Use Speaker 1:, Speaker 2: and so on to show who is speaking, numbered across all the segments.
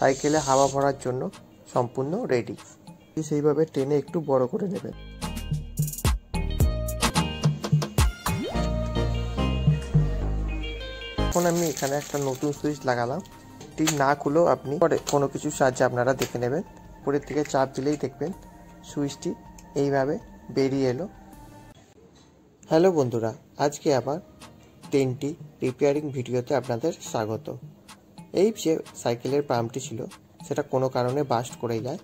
Speaker 1: সাইকেলে হাওয়া ভরার জন্য সম্পূর্ণ রেডি। সেইভাবে টেনে একটু বড় করে নেবেন। এখন আমি এখানে একটা নতুন সুইচ লাগালাম। ঠিক না খুলেও আপনি পরে কোনো কিছুর সাহায্যে আপনারা দেখে নেবেন। উপরের দিকে চাপ দিলেই দেখবেন সুইচটি এইভাবে বেরিয়ে এলো। হ্যালো বন্ধুরা, আজকে আবার 10টি রিপেয়ারিং ভিডিওতে আপনাদের স্বাগত। এই যে সাইকেলের পাম্পটি ছিল সেটা কোনো কারণে বাস্ট করে যায়।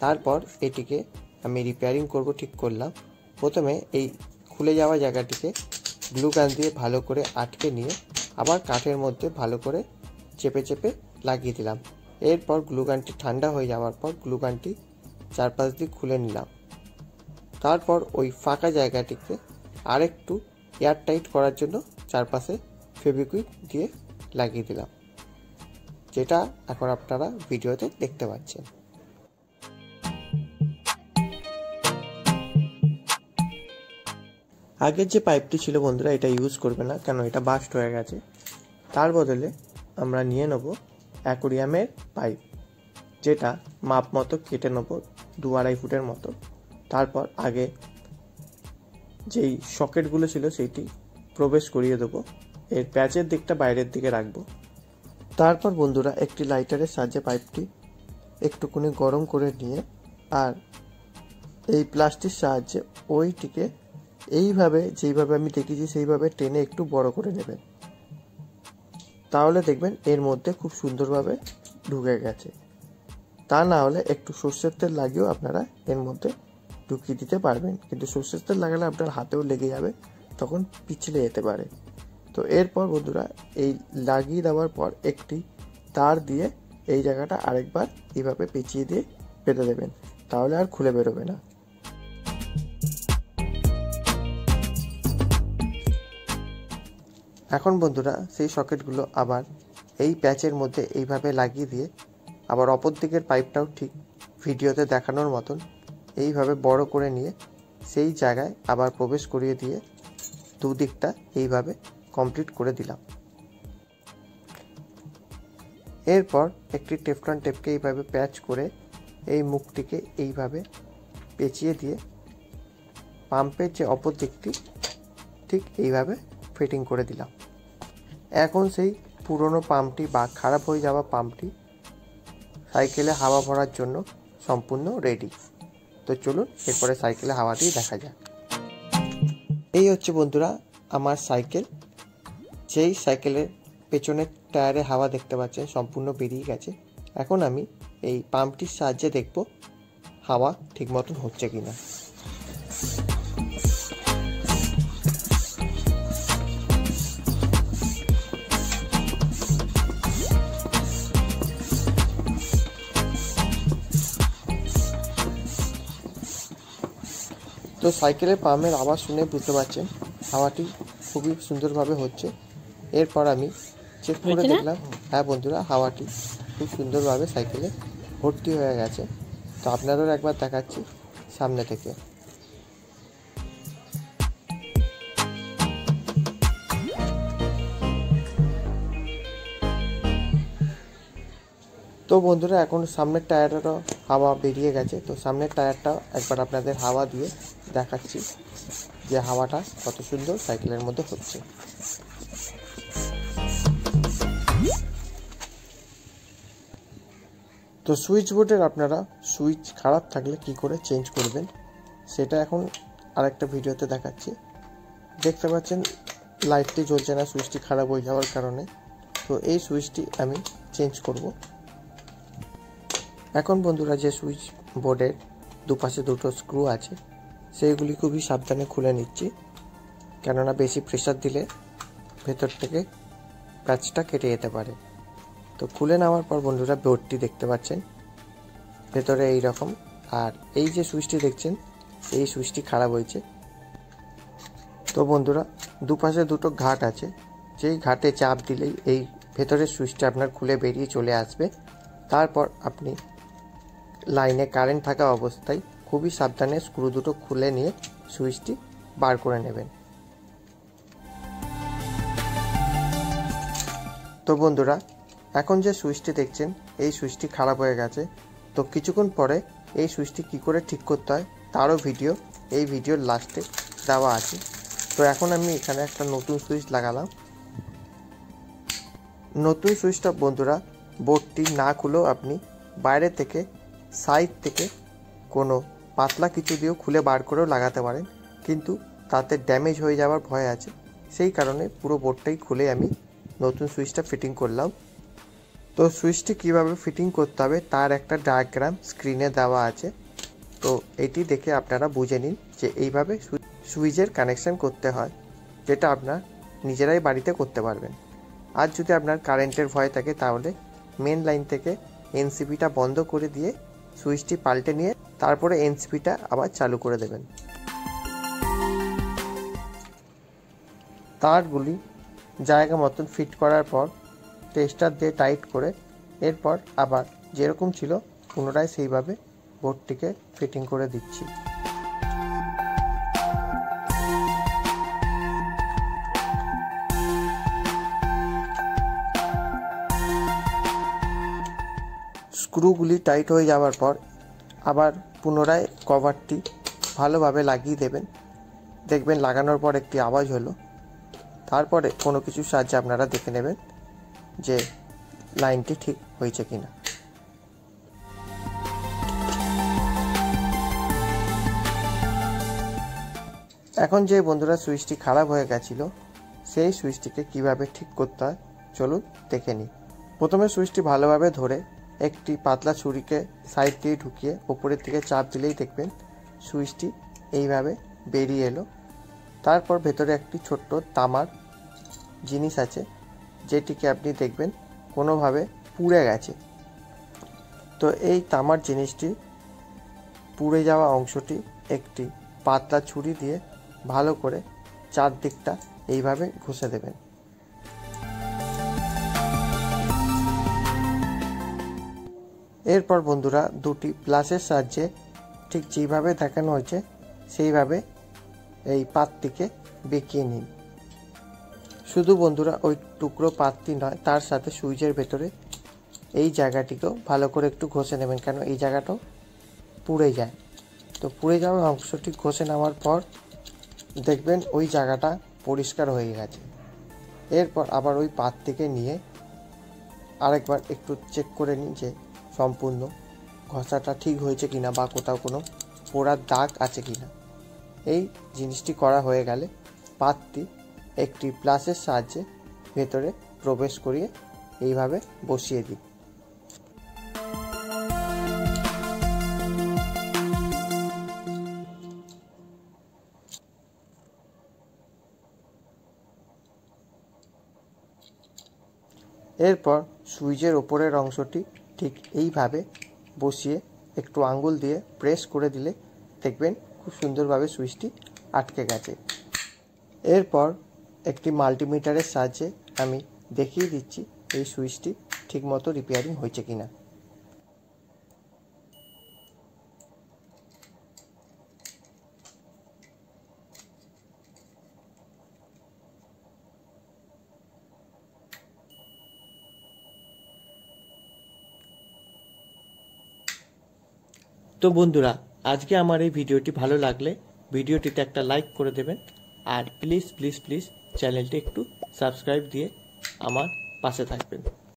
Speaker 1: তারপর এটিকে আমি রিপেয়ারিং করব ঠিক করলাম। প্রথমে এই খুলে যাওয়া জায়গাটিকে গ্লু গান দিয়ে ভালো করে আটকে নিয়ে আবার কাঠের মধ্যে ভালো করে চেপে চেপে লাগিয়ে দিলাম। এরপর গ্লু গানটি ঠান্ডা হয়ে যাওয়ার পর গ্লু গানটি চারপাশ দিয়ে খুলে নিলাম। তারপর ওই ফাঁকা জায়গাটিকে আরেকটু এয়ার টাইট করার জন্য চারপাশে ফেভিকুইক দিয়ে লাগিয়ে দিলাম, যেটা এখন আপনারা ভিডিওতে দেখতে পাচ্ছেন। আগের যে পাইপটি ছিল বন্ধুরা, এটা ইউজ করবে না, কেন এটা বাস্ট হয়ে গেছে। তার বদলে আমরা নিয়ে নেব অ্যাকোরিয়ামের পাইপ, যেটা মাপ মতো কেটে নেব 2-2.5 ফুটের মতো। তারপর আগে যেই সকেটগুলো ছিল সেইটি প্রবেশ করিয়ে দেবো। এর প্যাচের দিকটা বাইরের দিকে রাখবো। তারপর বন্ধুরা একটি লাইটারের সাহায্যে পাইপটি একটুখানি গরম করে নিয়ে আর এই প্লাস্টিক সাহায্যে ওইটিকে এইভাবে যেইভাবে আমি দেখিয়েছি সেইভাবে টেনে একটু বড় করে নেবেন। তাহলে দেখবেন এর মধ্যে খুব সুন্দরভাবে ঢুকে গেছে। তা না হলে একটু সর্ষের তেল লাগিয়েও আপনারা এর মধ্যে ঢুকিয়ে দিতে পারবেন, কিন্তু সর্ষের তেল লাগালে আপনার হাতেও লেগে যাবে, তখন পিছলে যেতে পারে। তো এরপর বন্ধুরা এই লাগিয়ে দেওয়ার পর একটি তার দিয়ে এই জায়গাটা আরেকবার এইভাবে পেঁচিয়ে দিয়ে বেঁধে দেবেন, তাহলে আর খুলে বেরোবে না। এখন বন্ধুরা সেই সকেটগুলো আবার এই প্যাচের মধ্যে এইভাবে লাগিয়ে দিয়ে আবার অপর দিকের পাইপটাও ঠিক ভিডিওতে দেখানোর মতন এইভাবে বড় করে নিয়ে সেই জায়গায় আবার প্রবেশ করিয়ে দিয়ে দুদিকটা এইভাবে কমপ্লিট করে দিলাম। এরপর একটি টেফলন টেপকে এইভাবে প্যাচ করে এই মুখটিকে এইভাবে পেঁচিয়ে দিয়ে পাম্পের যে অপর দিকটি ঠিক এইভাবে ফিটিং করে দিলাম। এখন সেই পুরনো পাম্পটি বা খারাপ হয়ে যাওয়া পাম্পটি সাইকেলে হাওয়া ভরার জন্য সম্পূর্ণ রেডি। তো চলুন এরপরে সাইকেলে হাওয়াটি দেখা যাক। এই হচ্ছে বন্ধুরা আমার সাইকেল। যেই সাইকেলের পেছনের টায়ারে হাওয়া দেখতে পাচ্ছেন সম্পূর্ণ বেরিয়ে গেছে। এখন আমি এই পাম্পটির সাহায্যে দেখব হাওয়া ঠিক মতন হচ্ছে কিনা। তো সাইকেলের পাম্পের আওয়াজ শুনে বুঝতে পারছেন হাওয়াটি খুবই সুন্দরভাবে হচ্ছে। এরপর আমি চেক করে দেখলাম, হ্যাঁ বন্ধুরা হাওয়াটি খুব সুন্দরভাবে সাইকেলে ভর্তি হয়ে গেছে। তো আপনাদেরও একবার দেখাচ্ছি সামনে থেকে। তো বন্ধুরা এখন সামনের টায়ারেরও হাওয়া বেরিয়ে গেছে। তো সামনের টায়ারটা একবার আপনাদের হাওয়া দিয়ে দেখাচ্ছি যে হাওয়াটা কত সুন্দর সাইকেলের মধ্যে হচ্ছে। তো সুইচ বোর্ডের আপনারা সুইচ খারাপ থাকলে কি করে চেঞ্জ করবেন সেটা এখন আরেকটা ভিডিওতে দেখাচ্ছি। দেখতে পাচ্ছেন লাইটটি জ্বলছে না, সুইচটি খারাপ হয়ে যাওয়ার কারণে। তো এই সুইচটি আমি চেঞ্জ করব। এখন বন্ধুরা যে সুইচ বোর্ডের দুপাশে দুটো স্ক্রু আছে সেইগুলি খুবই সাবধানে খুলে নিচ্ছি, কেননা বেশি প্রেসার দিলে ভেতর থেকে প্যাচটা কেটে যেতে পারে। তো খুলে নেওয়ার পর বন্ধুরা বোর্ডটি দেখতে পাচ্ছেন ভেতরে এই রকম, আর এই যে সুইচটি দেখছেন এই সুইচটি খারাপ হয়েছে। তো বন্ধুরা দুপাশে দুটো ঘাট আছে, যেই ঘাটে চাপ দিলেই এই ভেতরের সুইচটা আপনার খুলে বেরিয়ে চলে আসবে। তারপর আপনি লাইনে কারেন্ট থাকা অবস্থায় খুবই সাবধানে স্ক্রু দুটো খুলে নিয়ে সুইচটি বার করে নেবেন। তো বন্ধুরা এখন যে সুইচটি দেখছেন এই সুইচটি খারাপ হয়ে গেছে। তো কিছুক্ষণ পরে এই সুইচটি কী করে ঠিক করতে হয় তারও ভিডিও এই ভিডিওর লাস্টে দেওয়া আছে। তো এখন আমি এখানে একটা নতুন সুইচ লাগালাম। নতুন সুইচটা বন্ধুরা বোর্ডটি না খুলেও আপনি বাইরে থেকে সাইড থেকে কোনো পাতলা কিছু দিয়েও খুলে বার করেও লাগাতে পারেন, কিন্তু তাতে ড্যামেজ হয়ে যাওয়ার ভয় আছে। সেই কারণে পুরো বোর্ডটাই খুলে আমি নতুন সুইচটা ফিটিং করলাম। তো সুইচটি কিভাবে ফিটিং করতে হবে তার একটা ডায়াগ্রাম স্ক্রিনে দেওয়া আছে। তো এটি দেখে আপনারা বুঝে নিন যে এইভাবে সুইচের কানেকশান করতে হয়, যেটা আপনার নিজেরাই বাড়িতে করতে পারবেন। আর যদি আপনার কারেন্টের ভয় থাকে তাহলে মেন লাইন থেকে এনসিপিটা বন্ধ করে দিয়ে সুইচটি পাল্টে নিয়ে তারপরে এনসিপিটা আবার চালু করে দেবেন। তারগুলি জায়গা মতন ফিট করার পর টেস্টার দিয়ে টাইট করে এরপর আবার যেরকম ছিল পুনরায় সেইভাবে বোর্ডটিকে ফিটিং করে দিচ্ছি। স্ক্রুগুলি টাইট হয়ে যাওয়ার পর আবার পুনরায় কভারটি ভালোভাবে লাগিয়ে দেবেন। দেখবেন লাগানোর পর একটি আওয়াজ হলো। তারপরে কোনো কিছুর সাহায্যে আপনারা দেখে নেবেন যে লাইনটি ঠিক হয়েছে কিনা। এখন যে বন্ধুরা সুইচটি খারাপ হয়ে গেছিল সেই সুইচটিকে কিভাবে ঠিক করতে হয় চলুন দেখে নিই। প্রথমে সুইচটি ভালোভাবে ধরে একটি পাতলা ছুরিকে সাইড দিয়ে ঢুকিয়ে ওপরের দিকে চাপ দিলেই দেখবেন সুইচটি এইভাবে বেরিয়ে এলো। তারপর ভেতরে একটি ছোট্ট তামার জিনিস আছে যেটিকে আপনি দেখবেন কোনোভাবে পুড়ে গেছে। তো এই তামার জিনিসটি পুড়ে যাওয়া অংশটি একটি পাতলা ছুরি দিয়ে ভালো করে চারদিকটা এইভাবে ঘষে দেবেন। এরপর বন্ধুরা দুটি প্লাসের সাহায্যে ঠিক যেভাবে দেখানো হয়েছে সেইভাবে এই পাতটিকে বেঁকিয়ে নিন। শুধু বন্ধুরা ওই টুকরো পাতটি নয়, তার সাথে সুইচের ভেতরে এই জায়গাটিকেও ভালো করে একটু ঘষে নেবেন, কেন এই জায়গাটাও পুড়ে যায়। তো পুড়ে যাওয়া অংশটি ঘষে নেওয়ার পর দেখবেন ওই জায়গাটা পরিষ্কার হয়ে গেছে। এরপর আবার ওই পাতটিকে নিয়ে আরেকবার একটু চেক করে নিন যে সম্পূর্ণ ঘষাটা ঠিক হয়েছে কিনা বা কোথাও কোনো পোড়ার দাগ আছে কিনা। এই জিনিসটি করা হয়ে গেলে পাতটি একটি প্লাসের সাহায্যে ভেতরে প্রবেশ করিয়ে এইভাবে বসিয়ে দিই। এরপর সুইচের ওপরের অংশটি ঠিক এইভাবে বসিয়ে একটু আঙ্গুল দিয়ে প্রেস করে দিলে দেখবেন খুব সুন্দরভাবে সুইচটি আটকে গেছে। এরপর একটি মাল্টিমিটারের সাহায্যে আমি দেখিয়ে দিচ্ছি এই সুইচটি ঠিকমতো রিপেয়ারিং হয়েছে কিনা। তো বন্ধুরা আজকে আমার এই ভিডিওটি ভালো লাগলে ভিডিওটিতে একটা লাইক করে দেবেন, আর প্লিজ প্লিজ প্লিজ চ্যানেলটি একটু সাবস্ক্রাইব দিয়ে আমার পাশে থাকবেন।